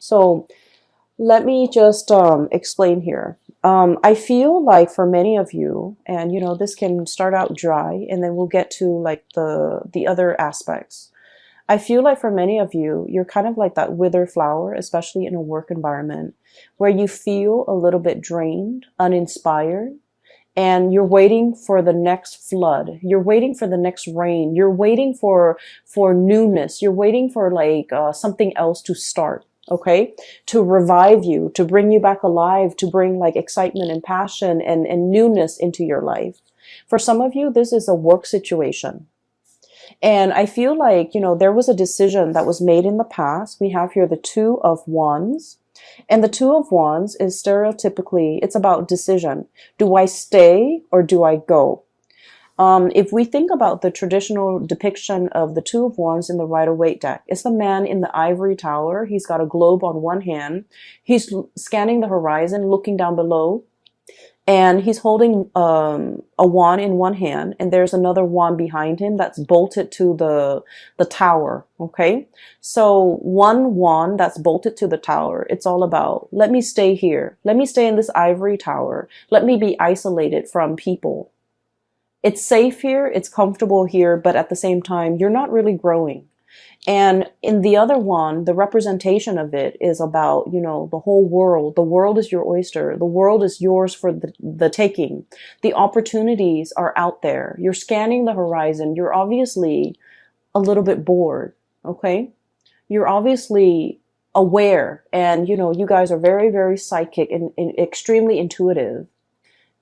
So let me just explain here. I feel like for many of you, and this can start out dry, and then we'll get to like the other aspects. I feel like for many of you, you're kind of like that withered flower, especially in a work environment, where you feel a little bit drained, uninspired, and you're waiting for the next flood. You're waiting for the next rain. You're waiting for newness. You're waiting for like something else to start. Okay, to revive you, to bring you back alive, to bring like excitement and passion and newness into your life. For some of you, this is a work situation. And I feel like, there was a decision that was made in the past. We have here the Two of Wands. And the Two of Wands is stereotypically, it's about decision. Do I stay or do I go? If we think about the traditional depiction of the Two of Wands in the Rider-Waite deck, it's the man in the ivory tower. He's got a globe on one hand. He's scanning the horizon, looking down below. And he's holding a wand in one hand, and there's another wand behind him that's bolted to the tower. Okay, so one wand that's bolted to the tower. It's all about, let me stay here. Let me stay in this ivory tower. Let me be isolated from people. It's safe here. It's comfortable here, but at the same time, you're not really growing. And in the other one, the representation of it is about, the whole world. The world is your oyster. The world is yours for the taking. The opportunities are out there. You're scanning the horizon. You're obviously a little bit bored. Okay. You're obviously aware. And, you guys are very, very psychic and extremely intuitive.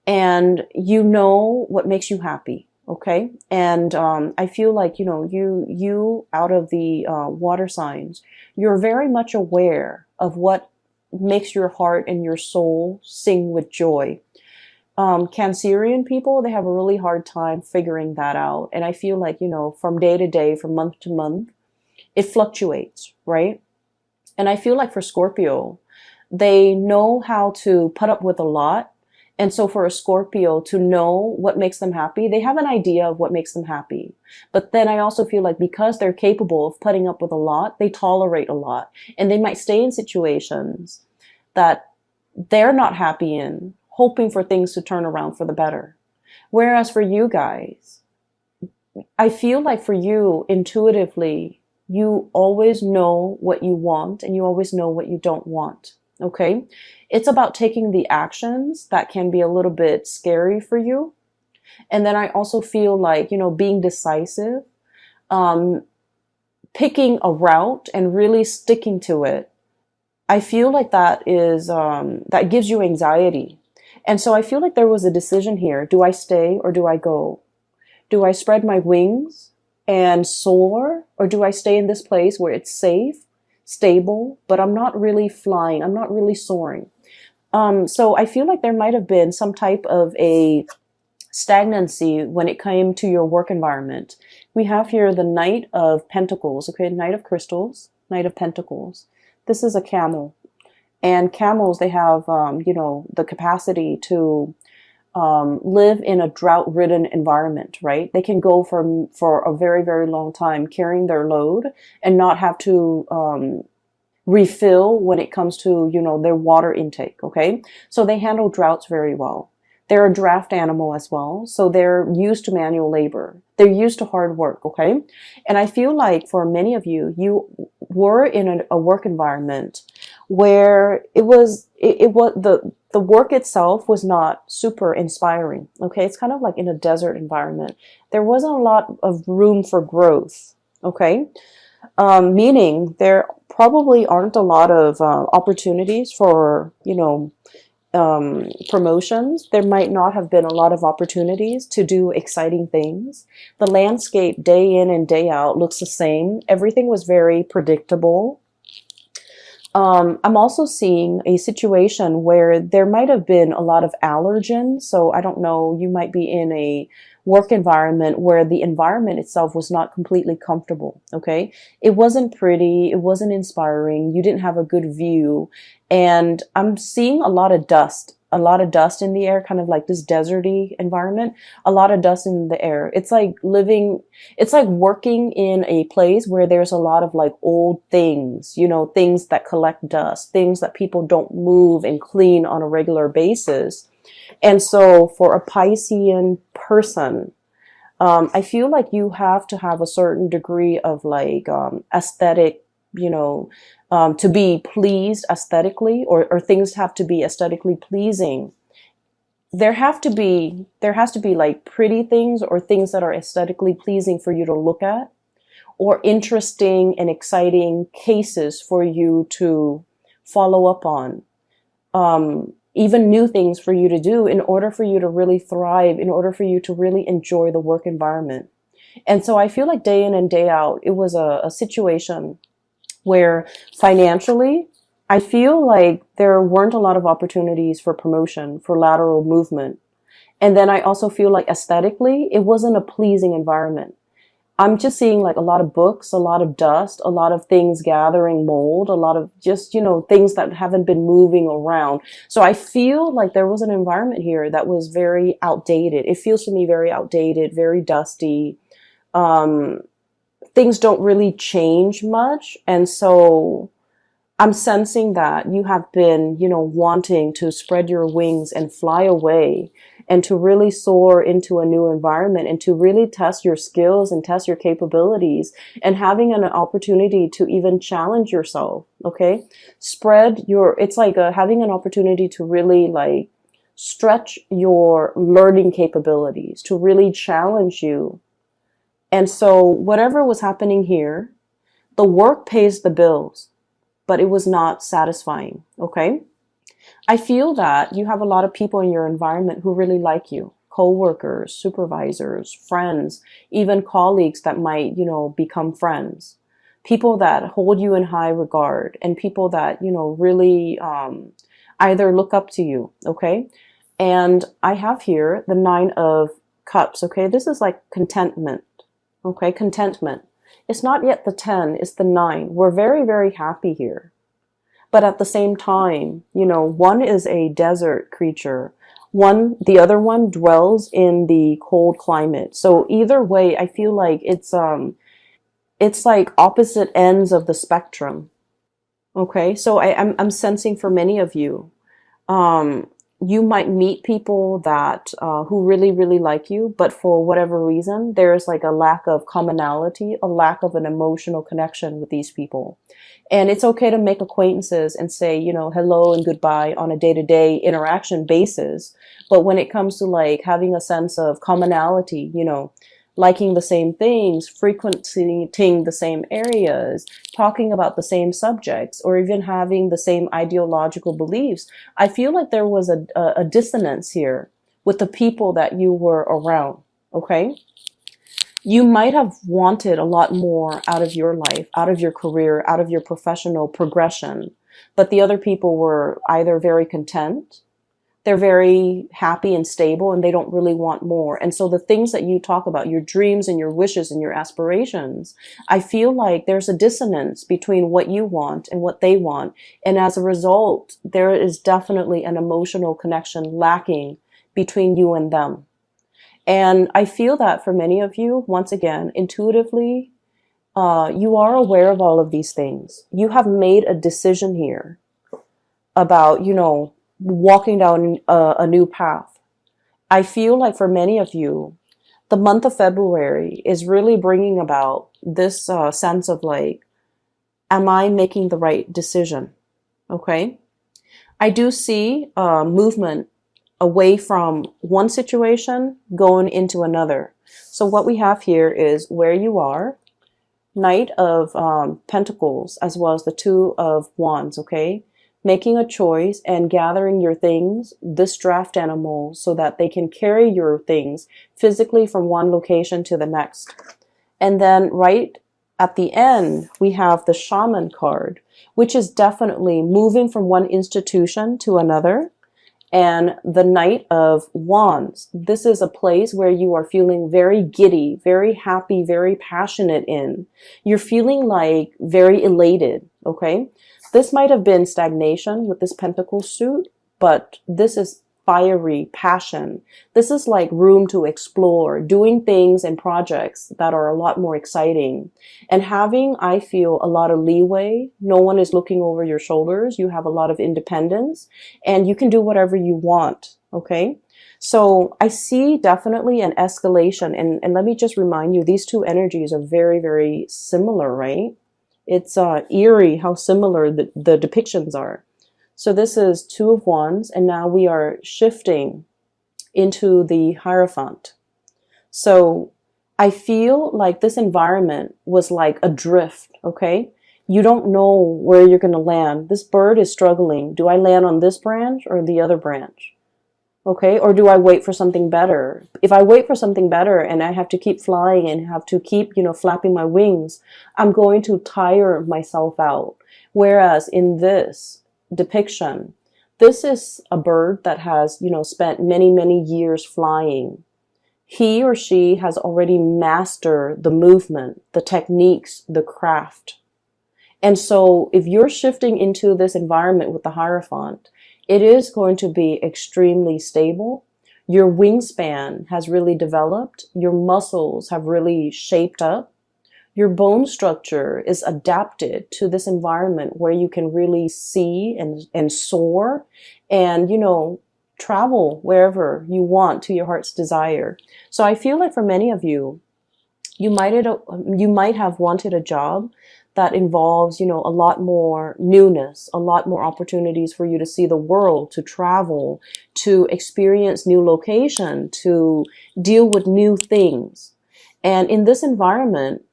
And you know what makes you happy. Okay. And I feel like, you out of the water signs, you're very much aware of what makes your heart and your soul sing with joy. Cancerian people, they have a really hard time figuring that out. And I feel like, from day to day, from month to month, it fluctuates, right? And I feel like for Scorpio, they know how to put up with a lot. And so for a Scorpio to know what makes them happy, they have an idea of what makes them happy. But then I also feel like because they're capable of putting up with a lot, they tolerate a lot. And they might stay in situations that they're not happy in, hoping for things to turn around for the better. Whereas for you guys, I feel like for you, intuitively, you always know what you want and you always know what you don't want. Okay. It's about taking the actions that can be a little bit scary for you. And then I also feel like, being decisive, picking a route and really sticking to it. I feel like that is, that gives you anxiety. And so I feel like there was a decision here. Do I stay or do I go? Do I spread my wings and soar, or do I stay in this place where it's safe, stable, but I'm not really flying. I'm not really soaring. So I feel like there might have been some type of a stagnancy when it came to your work environment. We have here the Knight of Pentacles, okay, Knight of Crystals, Knight of Pentacles. This is a camel. And camels, they have, the capacity to live in a drought-ridden environment, right? They can go for a very, very long time carrying their load and not have to refill when it comes to, their water intake, okay? So they handle droughts very well. They're a draft animal as well, so they're used to manual labor. They're used to hard work, okay? And I feel like for many of you, you were in a work environment where it was the work itself was not super inspiring, okay? It's kind of like in a desert environment. There wasn't a lot of room for growth, okay? Meaning there probably aren't a lot of opportunities for, promotions. There might not have been a lot of opportunities to do exciting things. The landscape day in and day out looks the same. Everything was very predictable. I'm also seeing a situation where there might have been a lot of allergens. So I don't know, you might be in a work environment where the environment itself was not completely comfortable. Okay. It wasn't pretty. It wasn't inspiring. You didn't have a good view. And I'm seeing a lot of dust in the air, kind of like this deserty environment, a lot of dust in the air. It's like working in a place where there's a lot of like old things, you know, things that collect dust, things that people don't move and clean on a regular basis. And so for a Piscean person, I feel like you have to have a certain degree of like aesthetic, you know, to be pleased aesthetically, or things have to be aesthetically pleasing. There has to be like pretty things or things that are aesthetically pleasing for you to look at, or interesting and exciting cases for you to follow up on. Even new things for you to do in order for you to really thrive, in order for you to really enjoy the work environment. And so I feel like day in and day out, it was a situation where financially, I feel like there weren't a lot of opportunities for promotion, for lateral movement. And then I also feel like aesthetically, it wasn't a pleasing environment. I'm just seeing like a lot of books, a lot of dust, a lot of things gathering mold, a lot of just, you know, things that haven't been moving around. So I feel like there was an environment here that was very outdated. It feels to me very outdated, very dusty. Things don't really change much. And so I'm sensing that you have been, you know, wanting to spread your wings and fly away and to really soar into a new environment and to really test your skills and test your capabilities and having an opportunity to even challenge yourself. Okay. It's like having an opportunity to really like stretch your learning capabilities, to really challenge you. And so whatever was happening here, the work pays the bills, but it was not satisfying. Okay. I feel that you have a lot of people in your environment who really like you, co-workers, supervisors, friends, even colleagues that might, you know, become friends, people that hold you in high regard, and people that, you know, really either look up to you. Okay. And I have here the 9 of Cups. Okay. This is like contentment. Okay. Contentment. It's not yet the 10, it's the 9. We're very, very happy here. But at the same time, you know, one is a desert creature. The other one dwells in the cold climate. So either way, I feel like it's like opposite ends of the spectrum. Okay. So I'm sensing for many of you, you might meet people that who really, really like you, but for whatever reason, there's like a lack of commonality, a lack of an emotional connection with these people. And it's okay to make acquaintances and say, you know, hello and goodbye on a day-to-day interaction basis. But when it comes to like having a sense of commonality, you know, liking the same things, frequenting the same areas, talking about the same subjects, or even having the same ideological beliefs, I feel like there was a dissonance here with the people that you were around. Okay. You might have wanted a lot more out of your life, out of your career, out of your professional progression, but the other people were either very content, they're very happy and stable, and they don't really want more. And so the things that you talk about, your dreams and your wishes and your aspirations, I feel like there's a dissonance between what you want and what they want. And as a result, there is definitely an emotional connection lacking between you and them. And I feel that for many of you, once again, intuitively, you are aware of all of these things. You have made a decision here about, you know, walking down a new path. I feel like for many of you, the month of February is really bringing about this sense of like, am I making the right decision? Okay. I do see movement away from one situation going into another. So what we have here is where you are, Knight of Pentacles, as well as the 2 of Wands, okay? Making a choice and gathering your things, this draft animal, so that they can carry your things physically from one location to the next. And then right at the end, we have the Shaman card, which is definitely moving from one institution to another, And the Knight of Wands. This is a place where you are feeling very giddy, very happy, very passionate in. You're feeling like very elated, okay? This might have been stagnation with this pentacle suit, but this is fiery passion. This is like room to explore, doing things and projects that are a lot more exciting. And having, I feel, a lot of leeway. No one is looking over your shoulders. You have a lot of independence and you can do whatever you want. Okay. So I see definitely an escalation. And let me just remind you, these two energies are very, very similar, right? It's eerie how similar the depictions are. So this is Two of Wands, and now we are shifting into the Hierophant. So I feel like this environment was like adrift, okay? You don't know where you're going to land. This bird is struggling. Do I land on this branch or the other branch? Okay, or do I wait for something better? If I wait for something better and I have to keep flying and have to keep, flapping my wings, I'm going to tire myself out. Whereas in this depiction, this is a bird that has, spent many, many years flying. He or she has already mastered the movement, the techniques, the craft. And so if you're shifting into this environment with the Hierophant, it is going to be extremely stable. Your wingspan has really developed. Your muscles have really shaped up. Your bone structure is adapted to this environment where you can really see and soar and, travel wherever you want to your heart's desire. So I feel like for many of you, you might have wanted a job that involves, a lot more newness, a lot more opportunities for you to see the world, to travel, to experience new location, to deal with new things. And in this environment,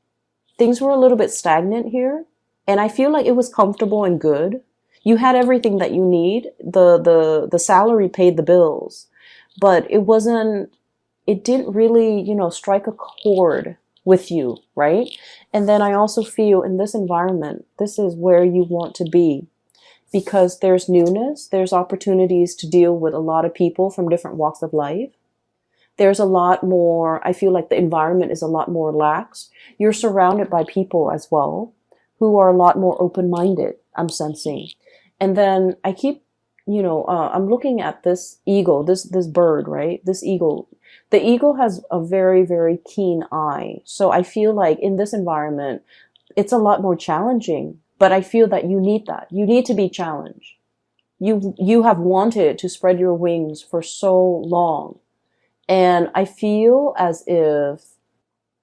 things were a little bit stagnant here, and I feel like it was comfortable and good. You had everything that you need. The salary paid the bills, but it didn't really, strike a chord with you, right? And then I also feel in this environment, this is where you want to be because there's newness, there's opportunities to deal with a lot of people from different walks of life. There's a lot more, I feel like the environment is a lot more lax. You're surrounded by people as well who are a lot more open-minded, I'm sensing. And then I keep, I'm looking at this eagle, this bird, right? This eagle. The eagle has a very, very keen eye. So I feel like in this environment, it's a lot more challenging, but I feel that you need that. You need to be challenged. You have wanted to spread your wings for so long. And I feel as if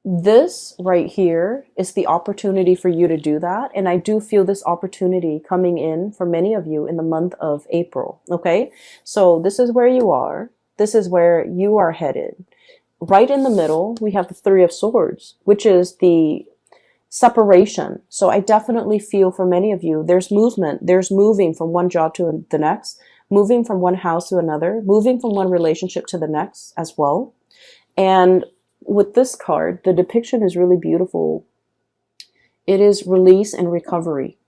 this right here is the opportunity for you to do that. And I do feel this opportunity coming in for many of you in the month of April. Okay. So this is where you are. This is where you are headed. Right in the middle, we have the Three of Swords, which is the separation. So I definitely feel for many of you, there's movement. There's moving from one job to the next, moving from one house to another, moving from one relationship to the next as well. And with this card, the depiction is really beautiful. It is release and recovery.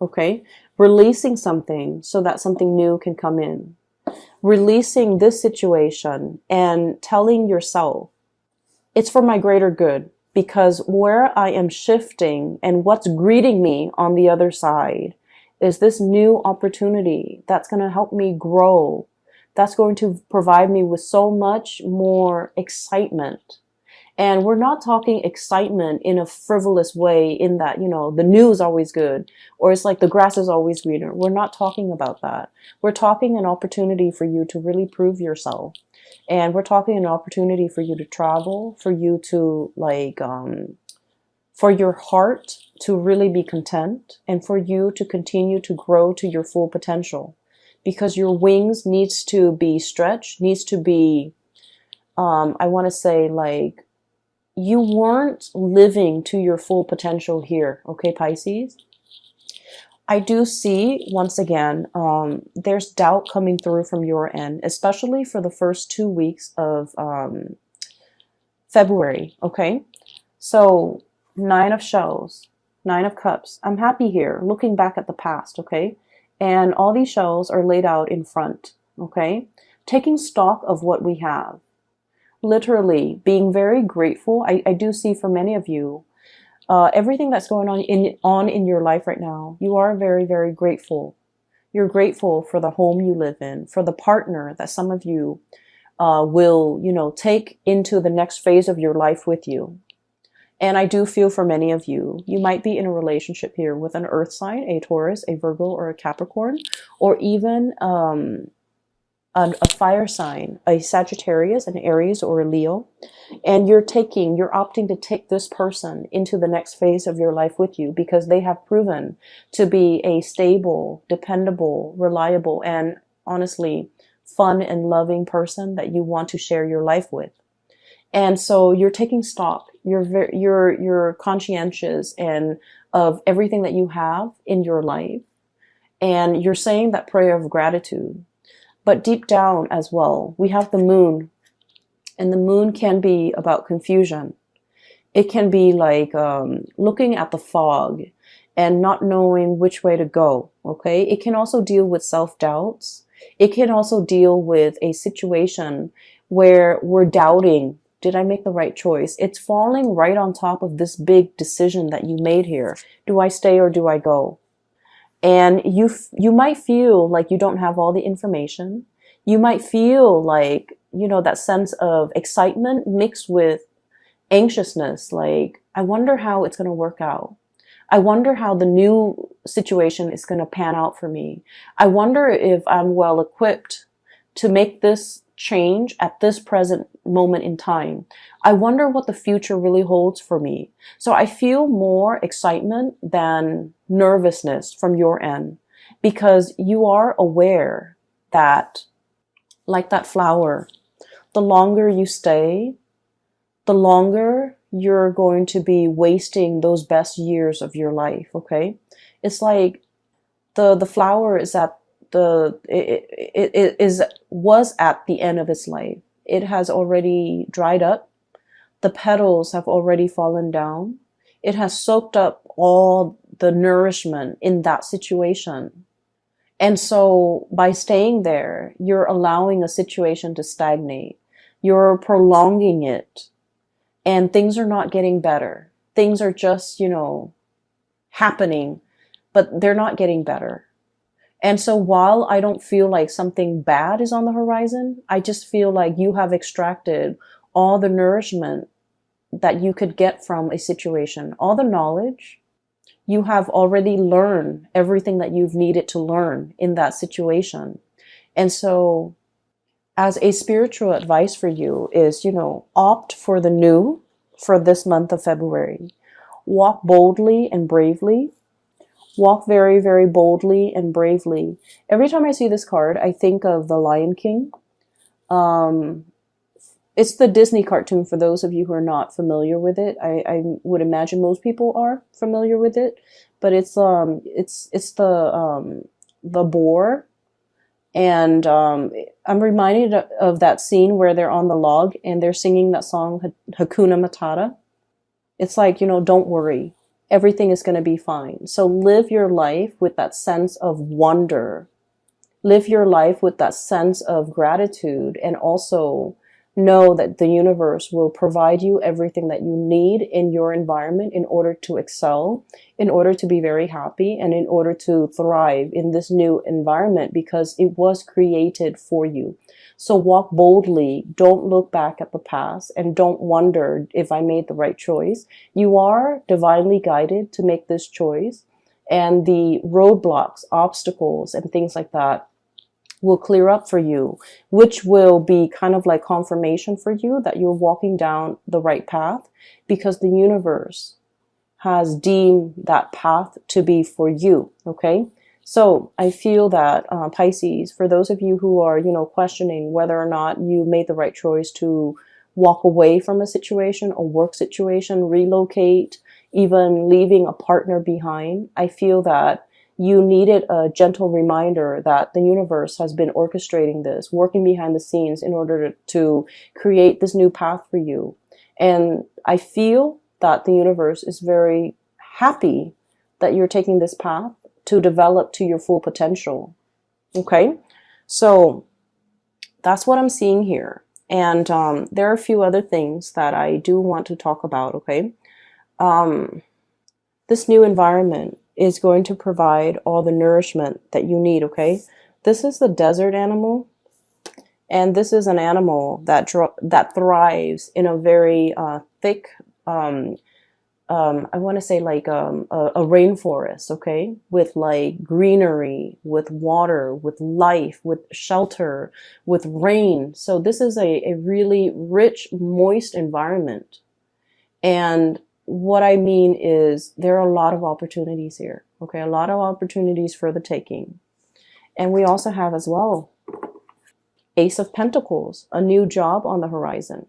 Okay? Releasing something so that something new can come in. Releasing this situation and telling yourself, it's for my greater good, because where I am shifting and what's greeting me on the other side is this new opportunity that's going to help me grow. That's going to provide me with so much more excitement. And we're not talking excitement in a frivolous way in that, the news is always good, or it's like the grass is always greener. We're not talking about that. We're talking an opportunity for you to really prove yourself. And we're talking an opportunity for you to travel, for you to for your heart to really be content, and for you to continue to grow to your full potential. Because your wings needs to be stretched, needs to be, I want to say you weren't living to your full potential here, okay, Pisces? I do see, once again, there's doubt coming through from your end, especially for the first 2 weeks of February, okay? So, 9 of shells, 9 of cups. I'm happy here, looking back at the past, okay? And all these shells are laid out in front. okay? Taking stock of what we have. Literally being very grateful. I do see for many of you, everything that's going on in your life right now, you are very, very grateful. You're grateful for the home you live in, for the partner that some of you will, take into the next phase of your life with you. And I do feel for many of you, you might be in a relationship here with an earth sign, a Taurus, a Virgo, or a Capricorn, or even a fire sign, a Sagittarius, an Aries, or a Leo. And you're opting to take this person into the next phase of your life with you because they have proven to be a stable, dependable, reliable, and honestly, fun and loving person that you want to share your life with. And so you're taking stock. You're conscientious and of everything that you have in your life. And you're saying that prayer of gratitude. But deep down as well, we have the moon. And the moon can be about confusion. It can be like looking at the fog and not knowing which way to go, okay? It can also deal with self-doubts. It can also deal with a situation where we're doubting, did I make the right choice? It's falling right on top of this big decision that you made here. Do I stay or do I go? And you might feel like you don't have all the information. You might feel like, that sense of excitement mixed with anxiousness. Like, I wonder how it's going to work out. I wonder how the new situation is going to pan out for me. I wonder if I'm well equipped to make this change at this present moment in time. I wonder what the future really holds for me. So I feel more excitement than nervousness from your end because you are aware that, like that flower, the longer you stay, the longer you're going to be wasting those best years of your life, okay? It's like the flower is at was at the end of its life. It has already dried up. The petals have already fallen down. It has soaked up all the nourishment in that situation. And so by staying there, you're allowing a situation to stagnate. You're prolonging it. And things are not getting better. Things are just, happening, but they're not getting better. And so while I don't feel like something bad is on the horizon, I just feel like you have extracted all the nourishment that you could get from a situation, all the knowledge. You have already learned everything that you've needed to learn in that situation. And so as a spiritual advice for you is, opt for the new for this month of February. Walk boldly and bravely. Walk very, very boldly and bravely. Every time I see this card, I think of the Lion King. It's the Disney cartoon for those of you who are not familiar with it. I would imagine most people are familiar with it, but it's the boar, and I'm reminded of that scene where they're on the log and they're singing that song Hakuna Matata. It's like, don't worry. Everything is going to be fine. So live your life with that sense of wonder. Live your life with that sense of gratitude, and also know that the universe will provide you everything that you need in your environment in order to excel, in order to be very happy, and in order to thrive in this new environment because it was created for you. So walk boldly. Don't look back at the past and don't wonder if I made the right choice. You are divinely guided to make this choice, and the roadblocks, obstacles, and things like that will clear up for you, which will be kind of like confirmation for you that you're walking down the right path because the universe has deemed that path to be for you. Okay. So I feel that Pisces, for those of you who are, questioning whether or not you made the right choice to walk away from a situation, a work situation, relocate, even leaving a partner behind, I feel that you needed a gentle reminder that the universe has been orchestrating this, working behind the scenes in order to create this new path for you. And I feel that the universe is very happy that you're taking this path to develop to your full potential. Okay? So That's what I'm seeing here. And there are a few other things that I do want to talk about, okay? Um, this new environment is going to provide all the nourishment that you need, okay? This is the desert animal, and this is an animal that thrives in a very thick, um, I want to say like a rainforest, okay, with like greenery, with water, with life, with shelter, with rain. So this is a really rich, moist environment. And what I mean is there are a lot of opportunities here, okay, a lot of opportunities for the taking. And we also have as well Ace of Pentacles, a new job on the horizon.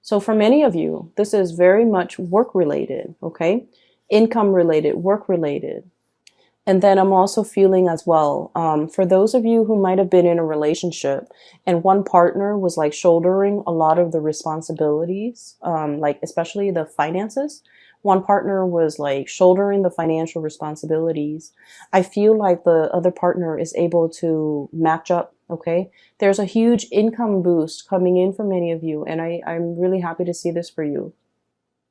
So for many of you, this is very much work related, okay? Income related, work related. And then I'm also feeling as well, for those of you who might have been in a relationship and one partner was like shouldering a lot of the responsibilities, like especially the finances, one partner was like shouldering the financial responsibilities. I feel like the other partner is able to match up, okay? There's a huge income boost coming in for many of you, and I'm really happy to see this for you.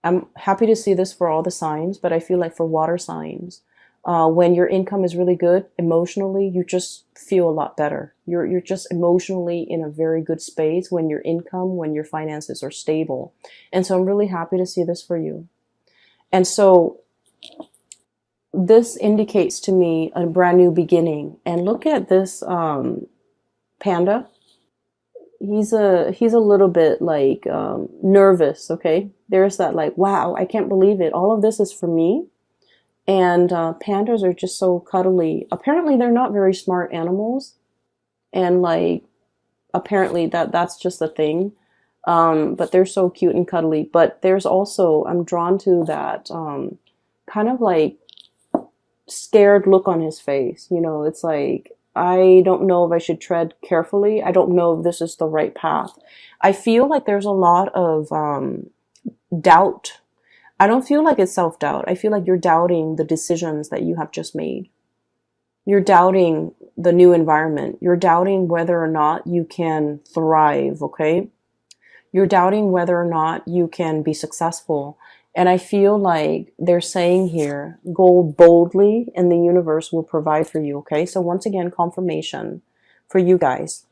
I'm happy to see this for all the signs, but I feel like for water signs, when your income is really good emotionally, you just feel a lot better. You're just emotionally in a very good space when your income, when your finances are stable. And so I'm really happy to see this for you. And so this indicates to me a brand new beginning. And look at this panda. He's a little bit like nervous, okay? There's that like, wow, I can't believe it. All of this is for me. And pandas are just so cuddly. Apparently, they're not very smart animals, and like apparently that's just a thing. But they're so cute and cuddly. But there's also I'm drawn to that kind of like scared look on his face. You know, it's like I don't know if I should tread carefully. I don't know if this is the right path. I feel like there's a lot of doubt. I don't feel like it's self-doubt. I feel like you're doubting the decisions that you have just made. You're doubting the new environment. You're doubting whether or not you can thrive, okay? You're doubting whether or not you can be successful. And I feel like they're saying here, go boldly and the universe will provide for you, okay? So once again, confirmation for you guys.